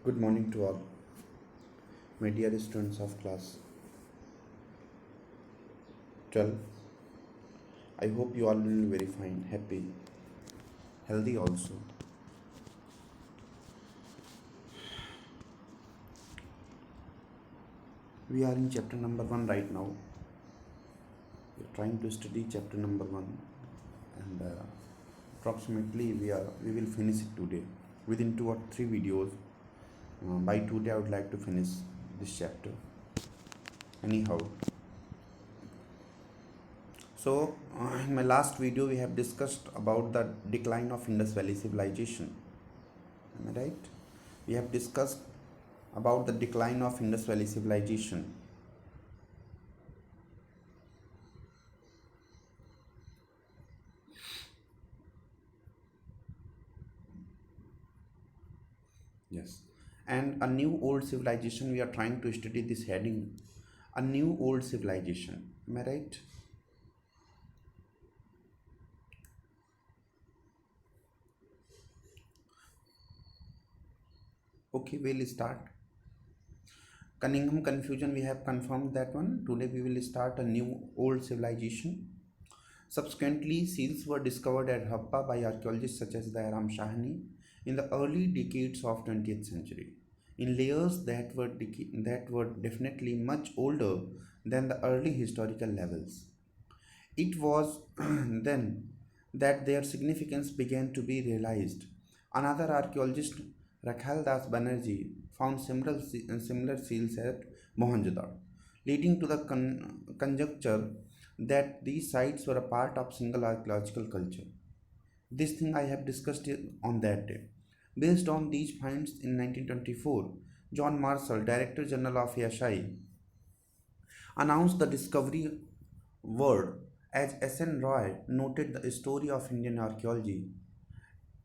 Good morning to all, my dear students of class 12. I hope you all will be very fine, happy, healthy also. We are in chapter number 1 right now. We are trying to study chapter number 1 and approximately we will finish it today within 2 or 3 videos. By today I would like to finish this chapter. Anyhow, so in my last video we have discussed about the decline of Indus Valley civilization. Am I right? We have discussed about the decline of Indus Valley civilization. Yes. And a new old civilization, we are trying to study this heading. A new old civilization. Am I right? Okay, we'll start. Cunningham confusion, we have confirmed that one. Today we will start a new old civilization. Subsequently, seals were discovered at Harappa by archaeologists such as Dayram Shahani in the early decades of 20th century, in layers that were definitely much older than the early historical levels. It was then that their significance began to be realized. Another archaeologist, Rakhal Das Banerjee, found similar seals at Mohenjo-daro, leading to the conjecture that these sites were a part of single archaeological culture. This thing I have discussed on that day. Based on these finds in 1924, John Marshall, Director General of ASI, announced the discovery word as S.N. Roy noted the story of Indian archaeology.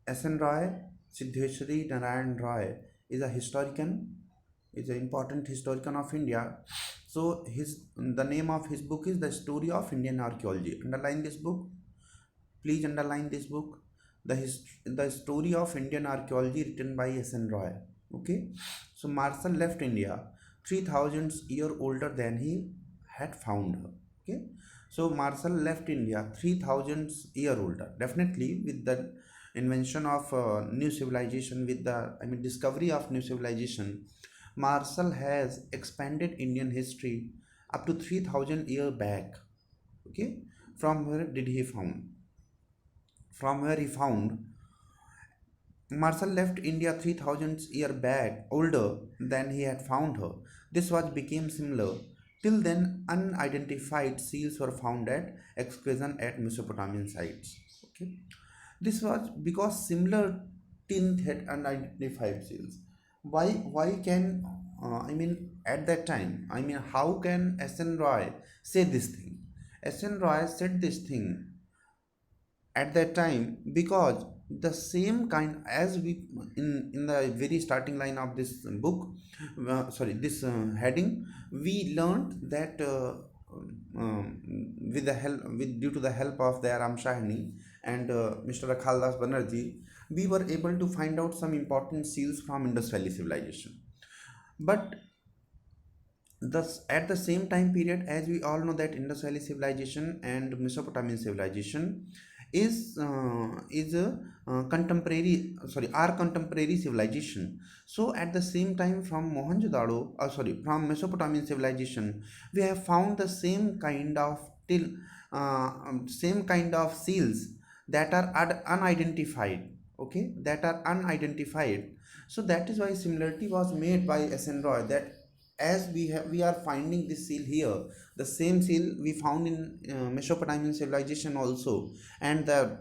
S.N. Roy, Siddheshwari Narayan Roy, is a historian, is an important historian of India. So the name of his book is The Story of Indian Archaeology. Underline this book. Please underline this book. The Story of Indian Archaeology, written by S.N. Roy. Okay. So Marshall left India 3000 years older than he had found her. Okay. So Marshall left India 3000 years older. Definitely with the invention of new civilization, with the discovery of new civilization, Marshall has expanded Indian history up to 3000 years back. Okay. From where did he found? From where he found Marshall left India 3000 years back, older than he had found her. This was became similar. Till then, unidentified seals were found at excavation at Mesopotamian sites. Okay, this was because similar tinth had unidentified seals. Why can at that time? How can S.N. Roy say this thing? S.N. Roy said this thing at that time because the same kind as we in the very starting line of this book, this heading, we learned that with the help with due to the help of the Ram Shahani and Mr. Rakhal Das Banerjee, we were able to find out some important seals from Indus Valley civilization. But thus, at the same time period, as we all know that Indus Valley civilization and Mesopotamian civilization is a our contemporary civilization. So at the same time, from Mohenjo-daro, from Mesopotamian civilization, we have found the same kind of seals that are unidentified. Okay, that are unidentified. So that is why similarity was made by S.N. Roy, that as we are finding this seal here, the same seal we found in Mesopotamian civilization also, and the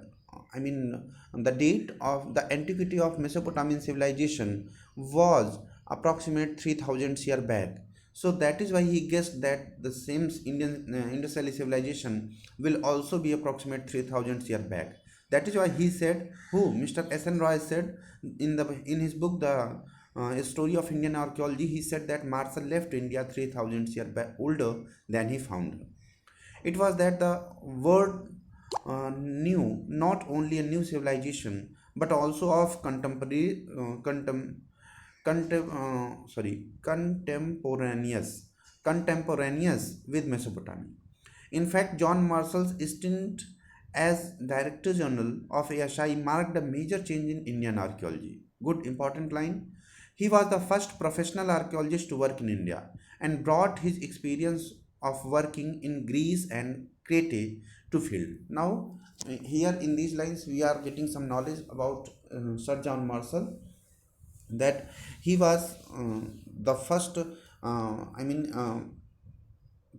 date of the antiquity of Mesopotamian civilization was approximate 3000 year back. So that is why he guessed that the same Indian Indus Valley civilization will also be approximate 3000 year back. That is why he said, who Mr. S.N. Roy said in his book, the A Story of Indian Archaeology, he said that Marshall left India 3000 years back older than he found her. It was that the word knew not only a new civilization but also of contemporaneous with Mesopotamia. In fact, John Marshall's stint as Director General of ASI marked a major change in Indian archaeology. Good, important line. He was the first professional archaeologist to work in India and brought his experience of working in Greece and Crete to field. Now, here in these lines, we are getting some knowledge about Sir John Marshall, that he was the first,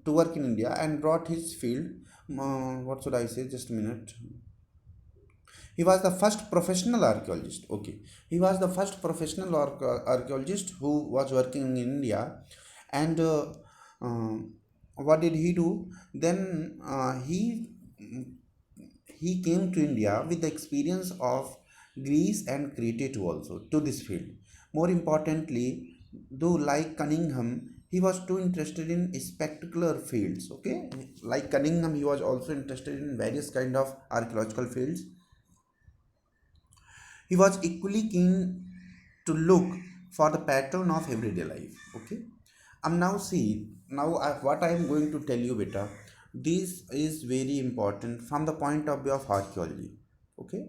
to work in India and brought his field. What should I say? Just a minute. He was the first professional archaeologist. Okay, he was the first professional archaeologist who was working in India, and uh, what did he do? Then he came to India with the experience of Greece and Crete too also to this field. More importantly, though like Cunningham, he was too interested in spectacular fields. Okay, like Cunningham, he was also interested in various kind of archaeological fields. He was equally keen to look for the pattern of everyday life. Okay. Now see, what I am going to tell you, beta, this is very important from the point of view of archaeology. Okay.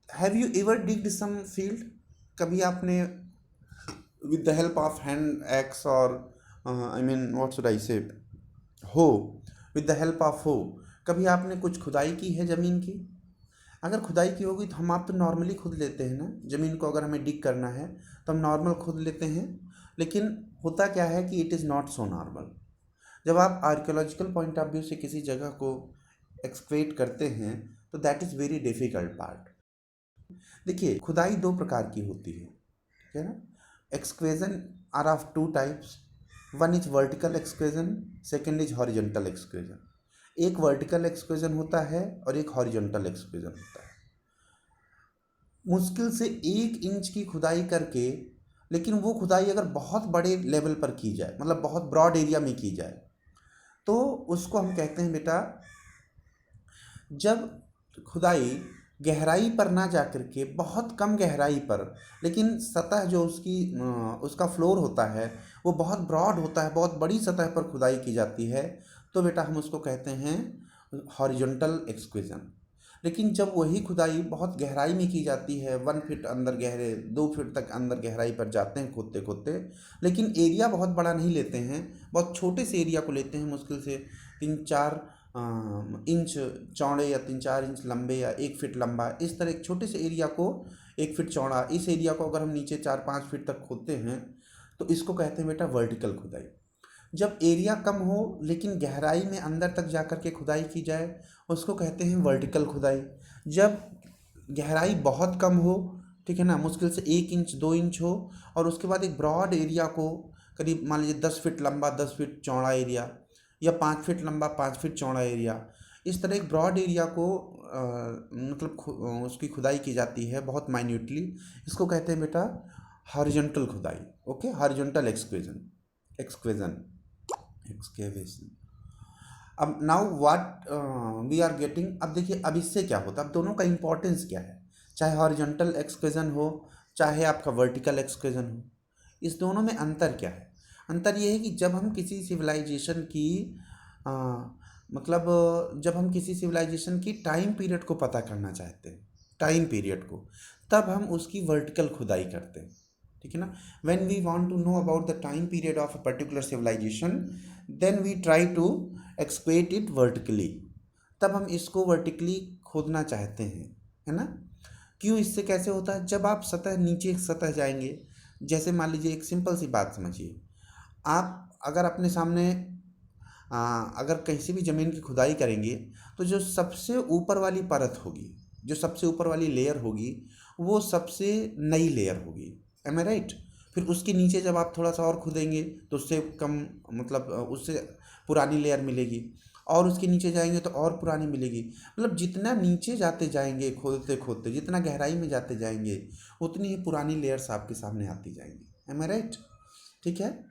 Have you ever digged some field? कभी आपने with the help of hand axe or what should I say, hoe, with the help of hoe, कभी आपने कुछ खुदाई की है ज़मीन की? अगर खुदाई की होगी तो हम आप तो नॉर्मली खुद लेते हैं ना, ज़मीन को अगर हमें डिग करना है तो हम नॉर्मल खुद लेते हैं, लेकिन होता क्या है कि it is not so normal. जब आप आर्कियोलॉजिकल पॉइंट ऑफ व्यू से किसी जगह को एक्सक्वेट करते हैं तो that is very difficult part. देखिए, खुदाई दो प्रकार की होती है ना. Excavation are of two types. One is vertical excavation, second is horizontal excavation. एक वर्टिकल एक्सक्वेजन होता है और एक हॉरिजॉन्टल एक्सक्वेजन होता है. मुश्किल से 1 इंच की खुदाई करके, लेकिन वो खुदाई अगर बहुत बड़े लेवल पर की जाए, मतलब बहुत ब्रॉड एरिया में की जाए, तो उसको हम कहते हैं बेटा, जब खुदाई गहराई पर ना जा कर के बहुत कम गहराई पर, लेकिन सतह जो उसका फ्लोर होता है वो बहुत ब्रॉड होता है, बहुत बड़ी सतह पर खुदाई की जाती है, तो बेटा हम उसको कहते हैं हॉरिजॉन्टल एक्सक्वेजन. लेकिन जब वही खुदाई बहुत गहराई में की जाती है, 1 फीट अंदर गहरे, 2 फीट तक अंदर गहराई पर जाते हैं खोदते खोदते, लेकिन एरिया बहुत बड़ा नहीं लेते हैं, बहुत छोटे से एरिया को लेते हैं, मुश्किल से 3-4 इंच चौड़े या 3-4 इंच लंबे या 1 फीट लंबा, इस तरह एक छोटे से एरिया को, 1 फीट चौड़ा, इस एरिया को अगर हम नीचे 4-5 फीट तक खोदते हैं तो इसको कहते हैं बेटा वर्टिकल खुदाई. जब एरिया कम हो लेकिन गहराई में अंदर तक जाकर के खुदाई की जाए उसको कहते हैं वर्टिकल खुदाई. जब गहराई बहुत कम हो, ठीक है ना, मुश्किल से 1 इंच 2 इंच हो, और उसके बाद एक ब्रॉड एरिया को, करीब मान लीजिए 10 फीट लंबा 10 फीट चौड़ा एरिया, या 5 फीट लंबा 5 फीट चौड़ा एरिया, इस तरह एक ब्रॉड एरिया को उसकी खुदाई की जाती है बहुत माइन्यूटली, इसको कहते हैं बेटा हॉरिजॉन्टल खुदाई. Okay, horizontal excavation. अब now what we are getting. अब देखिए, अब इससे क्या होता है, अब दोनों का इंपॉर्टेंस क्या है, चाहे हॉरिजॉन्टल एक्सक्वेजन हो चाहे आपका वर्टिकल एक्सक्वेजन हो, इस दोनों में अंतर क्या है? अंतर ये है कि जब हम किसी सिविलाइजेशन की जब हम किसी सिविलाइजेशन की टाइम पीरियड को पता करना चाहते हैं, टाइम पीरियड को, तब हम उसकी वर्टिकल खुदाई करते हैं, ठीक है ना. When we want to know about the time period of a particular civilisation, then we try to excavate it vertically. तब हम इसको वर्टिकली खोदना चाहते हैं, है ना. क्यों? इससे कैसे होता है, जब आप नीचे सतह जाएंगे, जैसे मान लीजिए एक सिंपल सी बात समझिए, आप अगर अपने सामने अगर कहीं से भी ज़मीन की खुदाई करेंगे तो जो सबसे ऊपर वाली परत होगी, जो सबसे ऊपर वाली लेयर होगी, वो सबसे नई लेयर होगी. एम आई राइट? फिर उसके नीचे जब आप थोड़ा सा और खुदेंगे तो उससे कम, उससे पुरानी लेयर मिलेगी, और उसके नीचे जाएंगे तो और पुरानी मिलेगी. मतलब जितना नीचे जाते जाएंगे खोदते खोदते, जितना गहराई में जाते जाएंगे, उतनी ही पुरानी लेयर्स आपके सामने आती जाएंगी. एम आई राइट? ठीक है.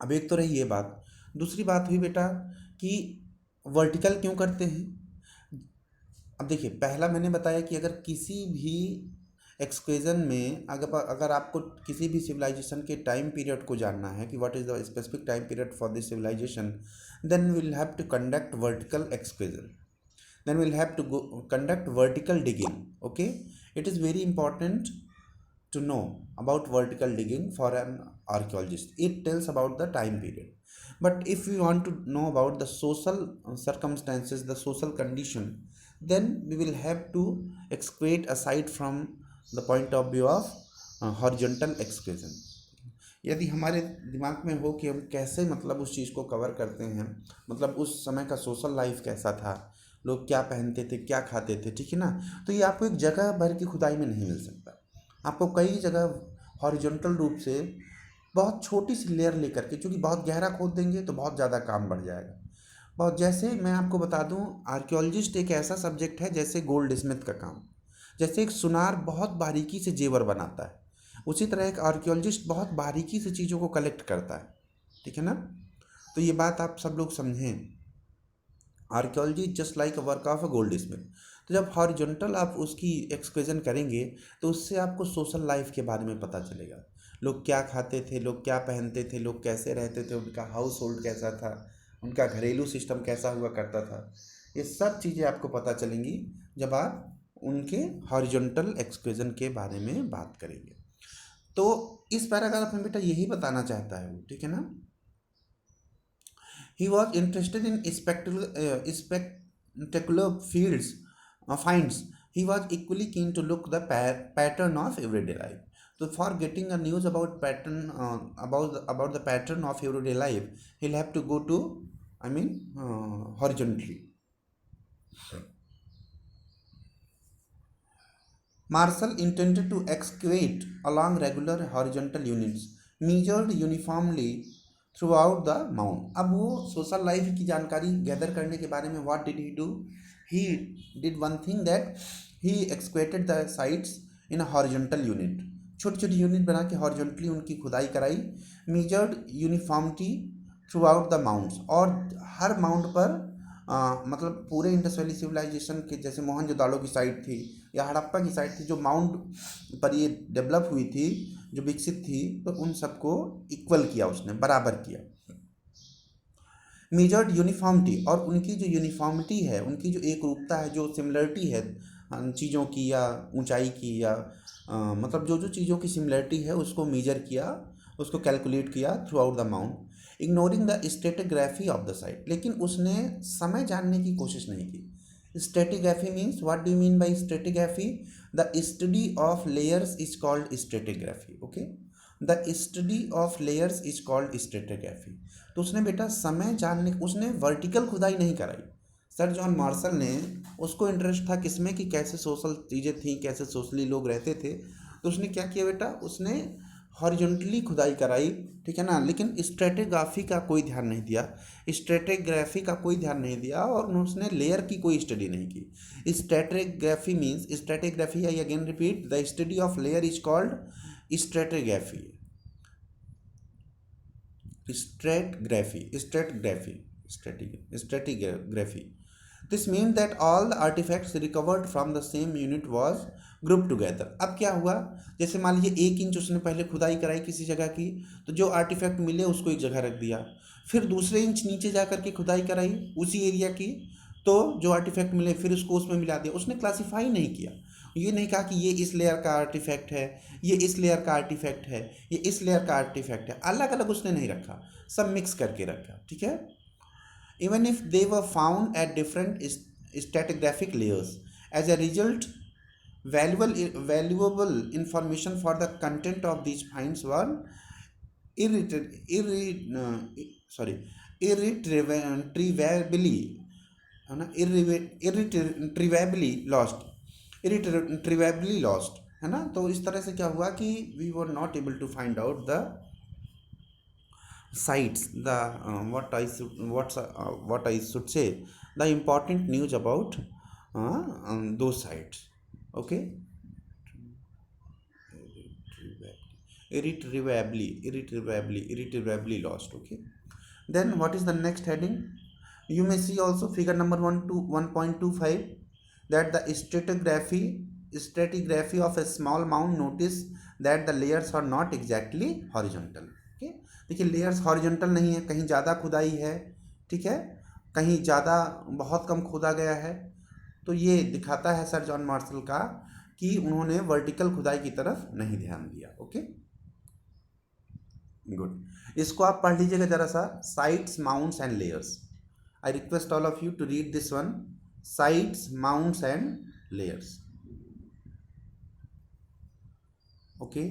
अब एक तो रही ये बात. दूसरी बात हुई बेटा कि वर्टिकल क्यों करते हैं. अब देखिए, पहला मैंने बताया कि अगर किसी भी एक्सक्वेजन में अगर आपको किसी भी सिविलाइजेशन के टाइम पीरियड को जानना है कि what is the specific time period for this civilization, then we'll have to conduct vertical excavation, then we'll have to conduct vertical digging. Okay, it is very important to know about vertical digging for an archaeologist. It tells about the time period. But if we want to know about the social circumstances, the social condition, then we will have to excavate a site from the point of view of horizontal excavation. यदि हमारे दिमाग में हो कि हम कैसे मतलब उस चीज़ को कवर करते हैं, मतलब उस समय का सोशल लाइफ कैसा था, लोग क्या पहनते थे, क्या खाते थे, ठीक है ना, तो ये आपको एक जगह भर की खुदाई में नहीं मिल सकता। आपको कई जगह हॉरिजॉन्टल रूप से बहुत छोटी सी लेयर लेकर के, क्योंकि बहुत गहरा खोद देंगे तो बहुत ज़्यादा काम बढ़ जाएगा। बहुत, जैसे मैं आपको बता दूं, आर्कियोलॉजिस्ट एक ऐसा सब्जेक्ट है जैसे गोल्ड स्मिथ का काम, जैसे एक सुनार बहुत बारीकी से जेवर बनाता है, उसी तरह एक आर्कियोलॉजिस्ट बहुत बारीकी से चीज़ों को कलेक्ट करता है, ठीक है ना। तो ये बात आप सब लोग समझें, archaeology just like a work of a gold Smith. तो जब हॉरिजॉन्टल आप उसकी एक्सक्वेजन करेंगे तो उससे आपको सोशल लाइफ के बारे में पता चलेगा, लोग क्या खाते थे, लोग क्या पहनते थे, लोग कैसे रहते थे, उनका हाउस होल्ड कैसा था, उनका घरेलू सिस्टम कैसा हुआ करता था। ये सब चीज़ें आपको पता चलेंगी जब आप उनके हॉरिजॉन्टल एक्सक्वेजन के बारे में बात करेंगे। तो इस पैराग्राफ में बेटा यही बताना चाहता है वो, ठीक है ना। He was interested in spectacular fields finds. He was equally keen to look the pattern of everyday life. So for getting a news about pattern about the pattern of everyday life, he'll have to go to, horizontally. Marshall intended to excavate along regular horizontal units, measured uniformly through out the mount. अब वो social life की जानकारी gather करने के बारे में what did he do, he did one thing that he excavated the sites in a horizontal unit, छोटी छोटी यूनिट बना के हॉरिजॉन्टली उनकी खुदाई कराई, measured uniformity throughout the mounds, और हर माउंट पर मतलब पूरे इंडस वैली सिविलाइजेशन के, जैसे मोहनजोदाड़ो की साइट थी या हड़प्पा की साइट थी, जो माउंट पर ये डेवलप हुई थी, जो विकसित थी, तो उन सबको इक्वल किया, उसने बराबर किया। मेजर्ड यूनिफॉर्मिटी, और उनकी जो यूनिफॉर्मिटी है, उनकी जो एक रूपता है, जो सिमिलरिटी है चीज़ों की या ऊंचाई की या मतलब जो जो चीज़ों की सिमिलरिटी है उसको मेजर किया, उसको कैलकुलेट किया through out the mount, ignoring the stratigraphy of the site. लेकिन उसने समय जानने की कोशिश नहीं की। Stratigraphy means, what do you mean by stratigraphy? The study of layers is called stratigraphy. Okay, the study of layers is called stratigraphy. तो उसने बेटा समय जानने, उसने वर्टिकल खुदाई नहीं कराई। सर जॉन मार्शल ने, उसको इंटरेस्ट था किसमें कि कैसे सोशल चीज़ें थी, कैसे सोशली लोग रहते थे, तो उसने क्या किया बेटा, उसने हॉरिजॉन्टली खुदाई कराई, ठीक है ना, लेकिन स्ट्रेटिग्राफी का कोई ध्यान नहीं दिया, स्ट्रेटिग्राफी का कोई ध्यान नहीं दिया, और उसने लेयर की कोई स्टडी नहीं की। Stratigraphy means, stratigraphy, I again repeat, the study of layer is called stratigraphy. Stratigraphy. This means that all the artifacts recovered from the same unit was grouped together. अब क्या हुआ, जैसे मान लीजिए 1 इंच उसने पहले खुदाई कराई किसी जगह की, तो जो आर्टिफैक्ट मिले उसको एक जगह रख दिया, फिर दूसरे इंच नीचे जा करके खुदाई कराई उसी एरिया की, तो जो आर्टिफैक्ट मिले फिर उसको उसमें मिला दिया। उसने क्लासीफाई नहीं किया, ये नहीं कहा कि ये इस लेयर का आर्टिफैक्ट है, ये इस लेयर का आर्टिफैक्ट है, ये इस लेयर का आर्टिफैक्ट है, अलग अलग उसने नहीं रखा, सब मिक्स करके रखा, ठीक है। Even if they were found at different stratigraphic layers, as a result valuable information for the content of these finds were irretrievably irretrievably lost, है ना। तो इस तरह से क्या हुआ कि we were not able to find out the sites, the what I should say, the important news about those sites. Okay, irretrievably lost. Okay, then what is the next heading? You may see also figure number 1 to 1.25, that the stratigraphy of a small mound, notice that the layers are not exactly horizontal. Okay, देखिए layers horizontal नहीं है, कहीं ज़्यादा खुदाई है, ठीक है, कहीं ज़्यादा बहुत कम खोदा गया है। तो ये दिखाता है सर जॉन मार्शल का कि उन्होंने वर्टिकल खुदाई की तरफ नहीं ध्यान दिया। ओके, गुड, इसको आप पढ़ लीजिएगा जरा सा, sites mounds and layers. I request all of you to read this one, sites mounds and layers. Okay,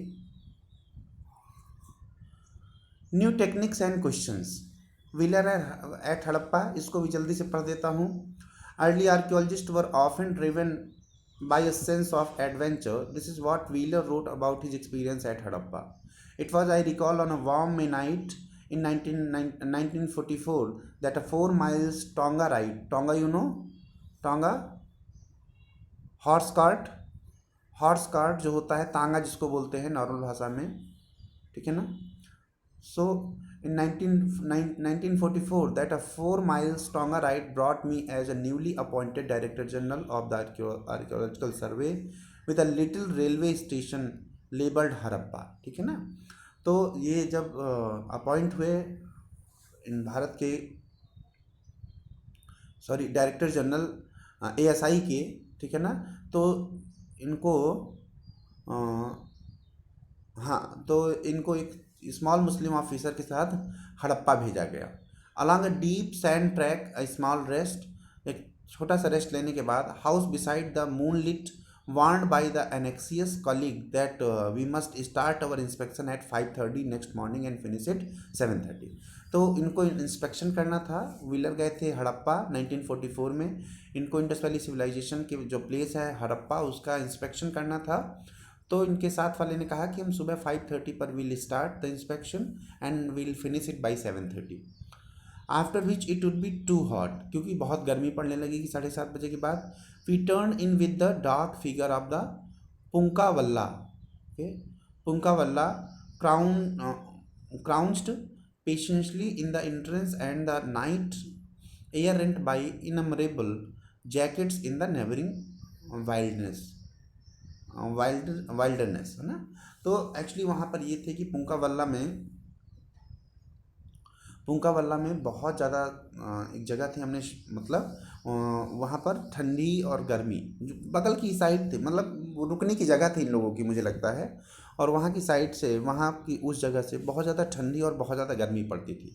new techniques and questions, Wheeler at Harappa, इसको भी जल्दी से पढ़ देता हूँ। Early archaeologist were often driven by a sense of adventure, this is what Wheeler wrote about his experience at Harappa. It was, I recall, on a warm May night in 1944 that a 4 miles Tonga ride, Tonga you know, Tonga horse cart जो होता है, तांगा जिसको बोलते हैं normal भाषा में, ठीक है ना। सो इन 1944 that a 4 miles Tonga ride brought me as a newly appointed Director General of the Archaeological Survey with a little railway station labeled Harappa, ठीक है ना। तो ये जब अपॉइंट हुए इन भारत के डायरेक्टर जनरल ASI के, ठीक है ना, तो इनको हाँ, तो इनको एक स्मॉल मुस्लिम ऑफिसर के साथ हड़प्पा भेजा गया। Along a deep sand track a small rest, एक छोटा सा रेस्ट लेने के बाद, house beside the moonlit, warned by the anxious colleague that we must start our inspection at 5:30 next morning and finish it 7:30। तो इनको inspection करना था। व्हीलर गए थे हड़प्पा 1944 में, इनको इंडस वैली सिविलाइजेशन के जो प्लेस है हड़प्पा उसका इंस्पेक्शन करना था। तो इनके साथ वाले ने कहा कि हम सुबह 5:30 पर will start the inspection and will finish it by 7:30। After which it would be too hot, क्योंकि बहुत गर्मी पड़ने लगेगी 7:30 बजे के बाद। We turn in with the dark figure of the punkawallah, punkawallah crouched patiently in the entrance and the night air rent by innumerable jackals in the neighbouring wilderness, है ना। तो एक्चुअली वहाँ पर ये थे कि पुंकावल्ला में बहुत ज़्यादा एक जगह थी, हमने मतलब वहाँ पर ठंडी और गर्मी बगल की साइड थी, मतलब रुकने की जगह थी इन लोगों की मुझे लगता है, और वहाँ की साइड से, वहाँ की उस जगह से बहुत ज़्यादा ठंडी और बहुत ज़्यादा गर्मी पड़ती थी।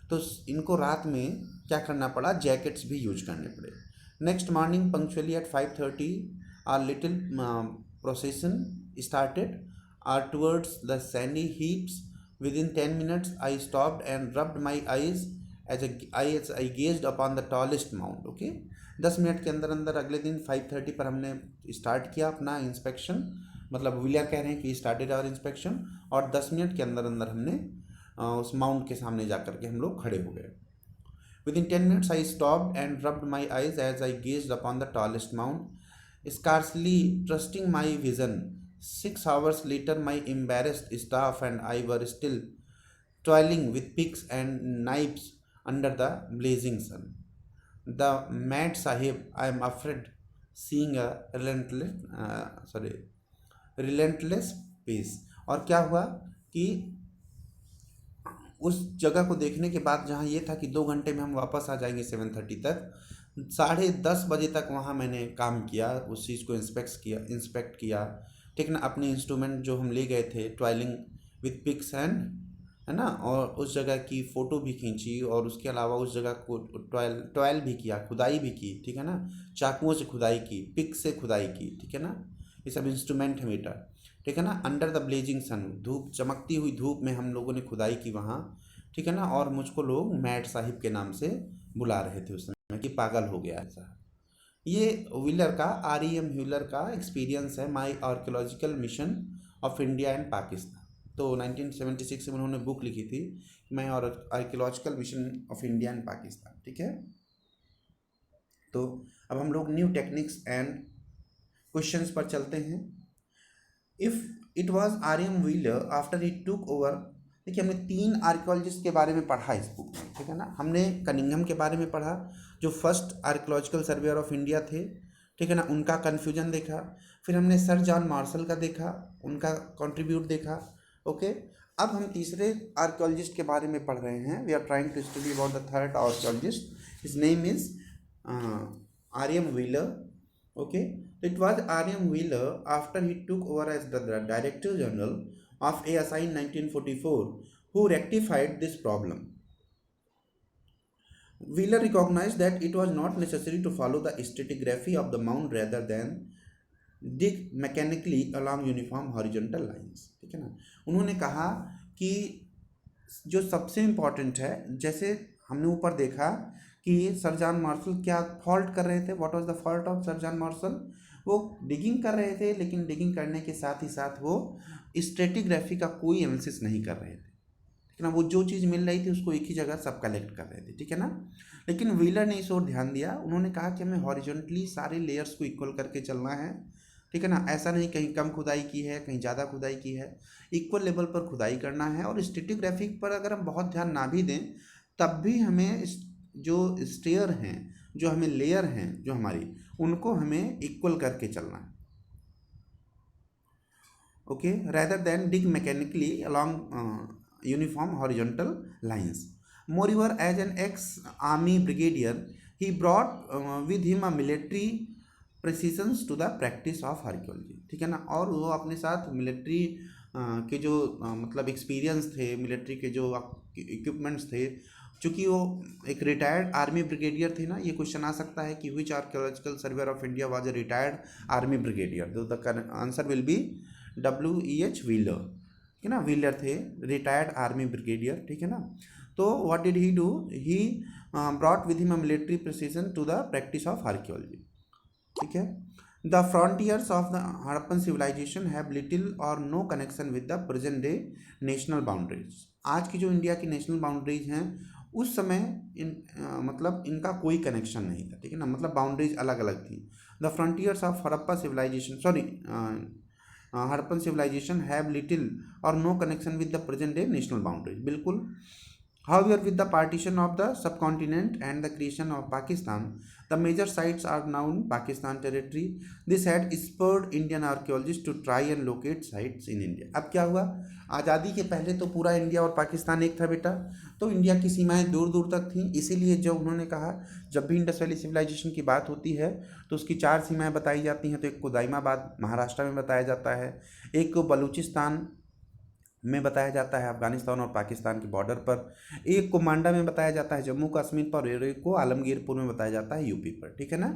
तो इनको रात में क्या करना पड़ा, जैकेट्स भी यूज करने पड़े। Next morning punctually at 5:30 our little procession started our towards the sandy heaps. Within 10 minutes, I stopped and rubbed my eyes as I gazed upon the tallest mound. Okay, 10 minute के अंदर अंदर अगले दिन 5:30 पर हमने start किया अपना inspection, मतलब व्हीलर कह रहे हैं कि स्टार्टेड आवर इंस्पेक्शन, और 10 मिनट के अंदर अंदर हमने उस माउंट के सामने जा कर के हम लोग खड़े हो गए। Within 10 minutes, I stopped and rubbed my eyes as I gazed upon the tallest mound, scarcely trusting my vision. 6 hours later, my embarrassed staff and I were still toiling with picks and knives under the blazing sun. The mad sahib, I am afraid, seeing a relentless pace। और क्या हुआ कि उस जगह को देखने के बाद, जहाँ ये था कि 2 घंटे में हम वापस आ जाएंगे 7:30 तक, 10:30 बजे तक वहाँ मैंने काम किया, उस चीज़ को इंस्पेक्ट किया, ठीक ना। अपने इंस्ट्रूमेंट जो हम ले गए थे, ट्वाइलिंग विथ पिक्स एंड, है ना, और उस जगह की फ़ोटो भी खींची, और उसके अलावा उस जगह को ट्वाइल भी किया, खुदाई भी की, ठीक है ना, चाकुओं से खुदाई की, पिक से खुदाई की, ठीक है ना, ये सब इंस्ट्रूमेंट है बेटा, ठीक है ना। अंडर द ब्लेजिंग सन, धूप, चमकती हुई धूप में हम लोगों ने खुदाई की वहाँ, ठीक है ना। और मुझको लोग मैड साहिब के नाम से बुला रहे थे उस समय कि पागल हो गया ऐसा। ये व्हीलर का, REM व्हीलर का एक्सपीरियंस है, my archaeological mission of India and Pakistan. तो 1976 में उन्होंने बुक लिखी थी, my archaeological mission of India and Pakistan, ठीक है। तो अब हम लोग न्यू टेक्निक्स एंड क्वेश्चंस पर चलते हैं। If it was REM wheeler after he took over, देखिए हमने 3 आर्कियोलॉजिस्ट के बारे में पढ़ा इस बुक में, ठीक है ना। हमने कनिंघम के बारे में पढ़ा, जो first archaeological surveyor of India थे, ठीक है ना, उनका कन्फ्यूजन देखा। फिर हमने सर जॉन मार्शल का देखा, उनका कंट्रीब्यूट देखा। ओके, अब हम तीसरे आर्कियोलॉजिस्ट के बारे में पढ़ रहे हैं। We are trying to study about the third archaeologist, his name is R E M Wheeler. Okay, it was R.M. Wheeler after he took over as the Director General of ASI in 1944 who rectified this problem. Wheeler recognized that it was not necessary to follow the stratigraphy of the mound rather than dig mechanically along uniform horizontal lines. ठीक है ना, उन्होंने कहा कि जो सबसे important है, जैसे हमने ऊपर देखा कि सर जॉन मार्शल क्या फॉल्ट कर रहे थे, what was the fault of sir John Marshall, वो डिगिंग कर रहे थे, लेकिन डिगिंग करने के साथ ही साथ वो स्ट्रेटिग्राफी का कोई एनालिसिस नहीं कर रहे थे। ठीक है ना, वो जो चीज़ मिल रही थी उसको एक ही जगह सब कलेक्ट कर रहे थे। ठीक है ना, लेकिन व्हीलर ने इस ओर ध्यान दिया। उन्होंने कहा कि हमें हॉरिजॉन्टली सारे लेयर्स को इक्वल करके चलना है। ठीक है ना, ऐसा नहीं कहीं कम खुदाई की है, कहीं ज़्यादा खुदाई की है, इक्वल लेवल पर खुदाई करना है। और स्ट्रेटिग्राफी पर अगर हम बहुत ध्यान ना भी दें तब भी हमें जो स्टेयर हैं, जो हमें लेयर हैं जो हमारी, उनको हमें इक्वल करके चलना है। Okay, rather than dig mechanically along uniform horizontal lines. Moreover, as an ex-army brigadier, he brought with him a military precision to the practice of archaeology. ठीक है ना, और वो अपने साथ मिलिट्री के जो मतलब एक्सपीरियंस थे, मिलिट्री के जो इक्विपमेंट्स थे, चूँकि वो एक रिटायर्ड आर्मी ब्रिगेडियर थे ना, ये क्वेश्चन आ सकता है कि which archaeological surveyor of India was a retired army brigadier, तो the answer will be WEH Wheeler. ठीक है ना, व्हीलर थे रिटायर्ड आर्मी ब्रिगेडियर। ठीक है ना, तो what did he do, he brought with him a military precision to the practice of archaeology. ठीक है, the frontiers of the Harappan civilisation have little or no connection with the present day national boundaries. आज की जो India की national boundaries हैं उस समय मतलब इनका कोई कनेक्शन नहीं था। ठीक है ना, मतलब बाउंड्रीज अलग अलग थी। The frontiers of Harappa civilisation Harappan civilisation have little or no connection with the present day national boundaries, बिल्कुल। However, with the partition of the subcontinent and the creation of Pakistan, the major sites are now in Pakistan territory. This had spurred Indian archaeologists to try and locate sites in India. अब क्या हुआ, आज़ादी के पहले तो पूरा India और पाकिस्तान एक था बेटा, तो इंडिया की सीमाएं दूर दूर तक थीं। इसीलिए जो उन्होंने कहा, जब भी इंडस वैली सिविलाइजेशन की बात होती है तो उसकी 4 सीमाएं बताई जाती हैं। तो एक को दाइमाबाद महाराष्ट्र में बताया जाता है, एक को बलूचिस्तान में बताया जाता है अफगानिस्तान और पाकिस्तान के बॉर्डर पर, एक को मांडा में बताया जाता है जम्मू कश्मीर पर, और एक को आलमगीरपुर में बताया जाता है यूपी पर। ठीक है ना,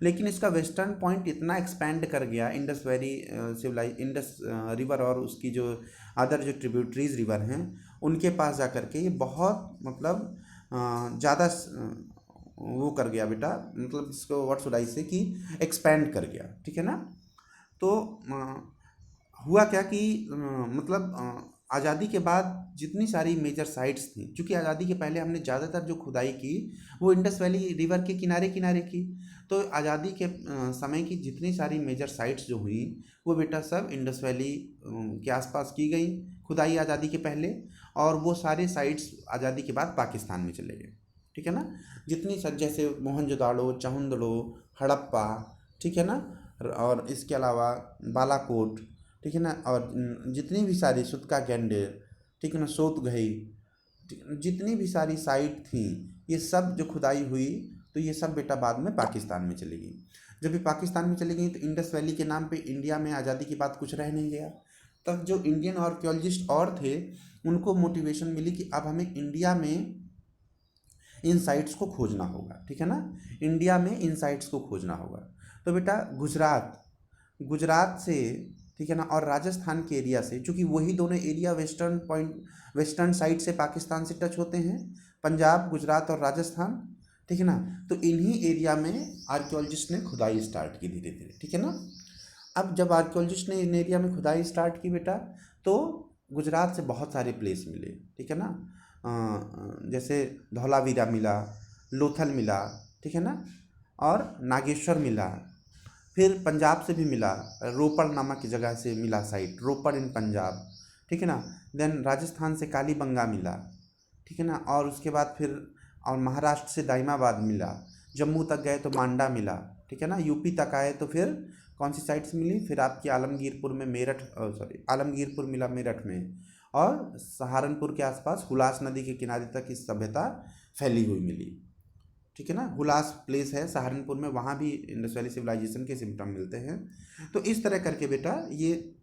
लेकिन इसका वेस्टर्न पॉइंट इतना एक्सपैंड कर गया इंडस वैली इंडस रिवर और उसकी जो अदर जो ट्रिब्यूटरीज रिवर हैं उनके पास जा कर के ये बहुत मतलब ज़्यादा वो कर गया बेटा, मतलब इसको व्हाट शुड आई से कि एक्सपैंड कर गया। ठीक है ना, तो हुआ क्या कि मतलब आज़ादी के बाद जितनी सारी मेजर साइट्स थी, चूँकि आज़ादी के पहले हमने ज़्यादातर जो खुदाई की वो इंडस वैली रिवर के किनारे किनारे की, तो आज़ादी के समय की जितनी सारी मेजर साइट्स जो हुई वो बेटा सब इंडस वैली के आसपास की गई खुदाई आज़ादी के पहले, और वो सारे साइट्स आज़ादी के बाद पाकिस्तान में चले गए। ठीक है ना, जितनी सब जैसे मोहनजोदाड़ो, चाहुंदड़ो, हड़प्पा, ठीक है ना, और इसके अलावा बालाकोट, ठीक है ना, और जितनी भी सारी सुतका गैंडेर, ठीक है ना, सोतगही, जितनी भी सारी साइट थी ये सब जो खुदाई हुई तो ये सब बेटा बाद में पाकिस्तान में चली गई। जब ये पाकिस्तान में चली गई तो इंडस वैली के नाम पे इंडिया में आज़ादी के बाद कुछ रह नहीं गया। तब जो इंडियन आर्कियोलॉजिस्ट और थे उनको मोटिवेशन मिली कि अब हमें इंडिया में इन साइट्स को खोजना होगा। ठीक है ना, इंडिया में इन साइट्स को खोजना होगा। तो बेटा गुजरात से, ठीक है ना, और राजस्थान के एरिया से, चूँकि वही दोनों एरिया वेस्टर्न साइड से पाकिस्तान से टच होते हैं, पंजाब, गुजरात और राजस्थान। ठीक है ना, तो इन्हीं एरिया में आर्कियोलॉजिस्ट ने खुदाई स्टार्ट की धीरे धीरे। ठीक है ना, अब जब आर्कियोलॉजिस्ट ने इन एरिया में खुदाई स्टार्ट की बेटा तो गुजरात से बहुत सारे प्लेस मिले। ठीक है ना, जैसे धौलावीरा मिला, लोथल मिला, ठीक है ना, और नागेश्वर मिला। फिर पंजाब से भी मिला, रोपड़ नामक की जगह से मिला साइट, रोपड़ इन पंजाब। ठीक है ना, देन राजस्थान से कालीबंगा मिला। ठीक है ना, और उसके बाद फिर और महाराष्ट्र से दाइमाबाद मिला, जम्मू तक गए तो मांडा मिला। ठीक है ना, यूपी तक आए तो फिर कौन सी साइट्स मिली, फिर आपकी आलमगीरपुर में मेरठ, सॉरी आलमगीरपुर मिला मेरठ में, और सहारनपुर के आसपास हुलास नदी के किनारे तक इस सभ्यता फैली हुई मिली। ठीक है ना, हुलास प्लेस है सहारनपुर में, वहाँ भी इंडस वैली सिविलाइजेशन के सिम्टम मिलते हैं। तो इस तरह करके बेटा ये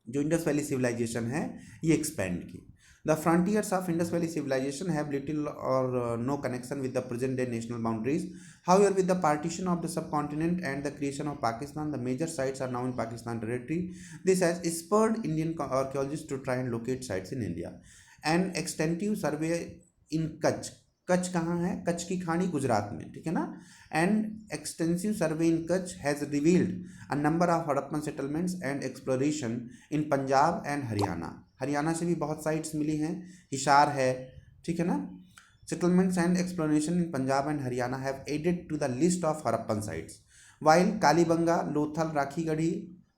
जो इंडस वैली सिविलाइजेशन है ये एक्सपेंड की। The frontiers of Indus valley civilisation have little or no connection with the present day national boundaries, however with the partition of the subcontinent and the creation of Pakistan the major sites are now in Pakistan territory. This has spurred Indian archaeologists to try and locate sites in India. And extensive survey in Kutch, Kutch कहाँ है, कच्छ की खाड़ी गुजरात में, ठीक है ना। And extensive survey in Kutch has revealed a number of Harappan settlements and exploration in Punjab and Haryana. Haryana से भी बहुत साइट्स मिली हैं, हिसार है, ठीक है ना। Settlements and exploration in Punjab and Haryana have added to the list of Harappan sites. While Kalibangan, Lothal, Rakhigarhi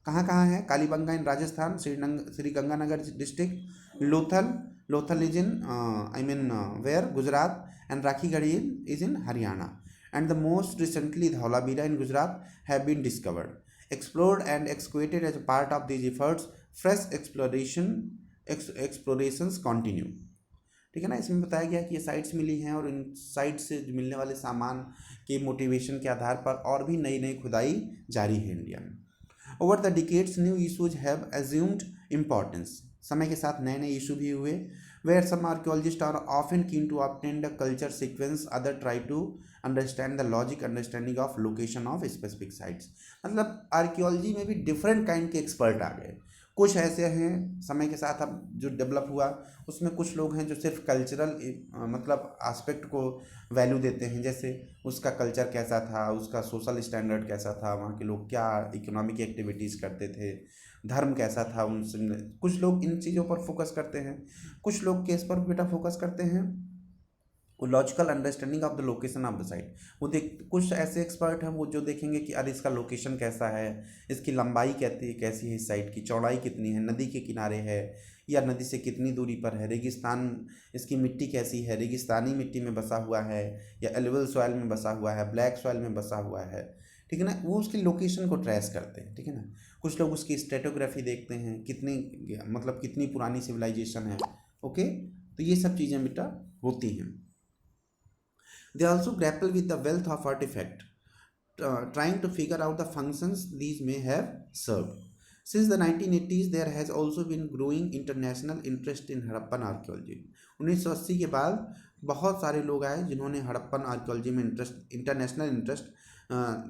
कहाँ कहाँ है, Kalibangan in Rajasthan, Shri Ganganagar district, Lothal is in where Gujarat, and Rakhigadi is in Haryana, and the most recently Dholavira in Gujarat have been discovered, explored and excavated. As a part of these efforts, fresh explorations continue। ठीक है ना, इसमें बताया गया कि ये sites मिली हैं और इन साइट्स से मिलने वाले सामान के मोटिवेशन के आधार पर और भी नई नई खुदाई जारी है इंडिया में। Over the decades new issues have assumed importance, समय के साथ नए नए इशू भी हुए। Where some archaeologists are often keen to obtain the culture sequence, other try to understand the logic understanding of location of specific sites. मतलब archaeology में भी डिफरेंट काइंड के एक्सपर्ट आ गए। कुछ ऐसे हैं समय के साथ अब जो डेवलप हुआ उसमें कुछ लोग हैं जो सिर्फ कल्चरल मतलब एस्पेक्ट को वैल्यू देते हैं, जैसे उसका कल्चर कैसा था, उसका सोशल स्टैंडर्ड कैसा था, वहाँ के लोग क्या इकोनॉमिक एक्टिविटीज़ करते थे, धर्म कैसा था उनसे। कुछ लोग इन चीज़ों पर फोकस करते हैं, कुछ लोग केस पर बेटा फोकस करते हैं वो logical understanding of the location of the site. वो देख कुछ ऐसे एक्सपर्ट हैं वो जो देखेंगे कि अरे इसका लोकेशन कैसा है, इसकी लंबाई कैसी है, इस साइट की चौड़ाई कितनी है, नदी के किनारे है या नदी से कितनी दूरी पर है, रेगिस्तान इसकी मिट्टी कैसी है, रेगिस्तानी मिट्टी में बसा हुआ है या एलुवियल सॉइल में बसा हुआ है, ब्लैक सॉइल में बसा हुआ है, ठीक है ना। वो उसकी लोकेशन को ट्रेस करते हैं, ठीक है ना। कुछ लोग उसकी स्ट्रेटोग्राफी देखते हैं, कितनी मतलब कितनी पुरानी सिविलाइजेशन है, ओके। तो ये सब चीज़ें बेटा होती हैं। They also grapple with the wealth of artifact, trying to figure out the functions these may have served. Since the 1980s, there has also been growing international interest in Harappan archaeology. 1980 के बाद बहुत सारे लोग आए जिन्होंने हड़प्पन आर्कियोलॉजी में international interest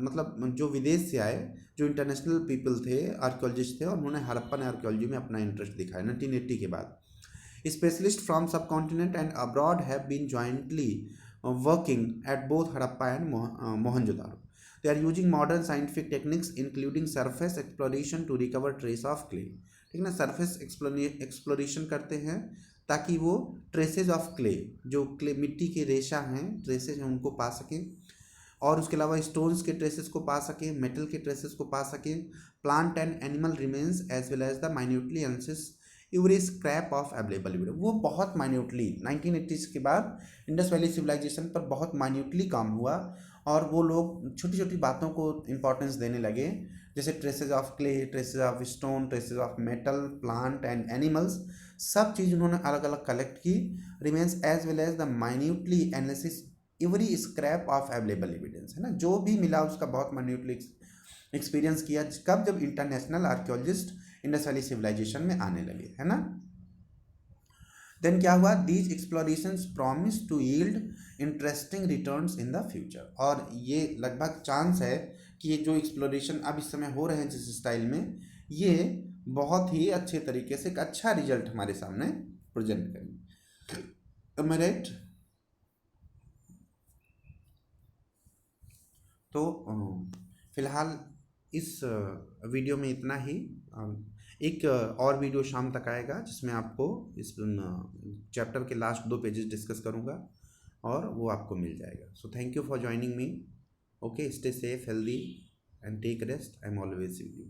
मतलब जो विदेश से आए, जो इंटरनेशनल पीपल थे, आर्कियोलॉजिस्ट थे, और उन्होंने हड़प्पन आर्कियोलॉजी में अपना इंटरेस्ट दिखाया 1980 के बाद। Specialist from subcontinent and abroad have been jointly working at both Harappa and Mohenjo-daro. They are using modern scientific techniques including surface exploration to recover trace of clay। ठीक है ना, surface exploration करते हैं ताकि वो traces of clay, जो clay मिट्टी के रेशा हैं, ट्रेसेस हैं, उनको पा सकें, और उसके अलावा स्टोन्स के ट्रेसेस को पा सकें, मेटल के ट्रेसेस को पा सकें, plant and animal remains as well as the minutely analysis every scrap of available video. वो बहुत माइन्यूटली 1980s के बाद इंडस वैली सिविलाइजेशन पर बहुत माइन्यूटली काम हुआ और वो लोग छोटी छोटी बातों को इम्पोर्टेंस देने लगे, जैसे traces of clay, traces of stone, traces of metal, plant and animals, सब चीज़ उन्होंने अलग अलग कलेक्ट की। Remains as well as the minutely analysis every scrap of available evidence, है ना, जो भी मिला उसका बहुत माइन्यूटली एक्सपीरियंस किया। कब? जब international archaeologist Indus valley civilization में आने लगे, है ना। देन क्या हुआ? These explorations promise to yield interesting returns in the future. और ये लगभग चांस है कि ये जो एक्सप्लोरेशन अब इस समय हो रहे हैं जिस स्टाइल में, ये बहुत ही अच्छे तरीके से एक अच्छा रिजल्ट हमारे सामने प्रेजेंट करेंगे। am I right? तो फिलहाल इस वीडियो में इतना ही। एक और वीडियो शाम तक आएगा जिसमें आपको इस चैप्टर के लास्ट 2 पेजेस डिस्कस करूँगा और वो आपको मिल जाएगा। So thank you for joining me. Okay, stay safe, healthy and take rest. I am always with you.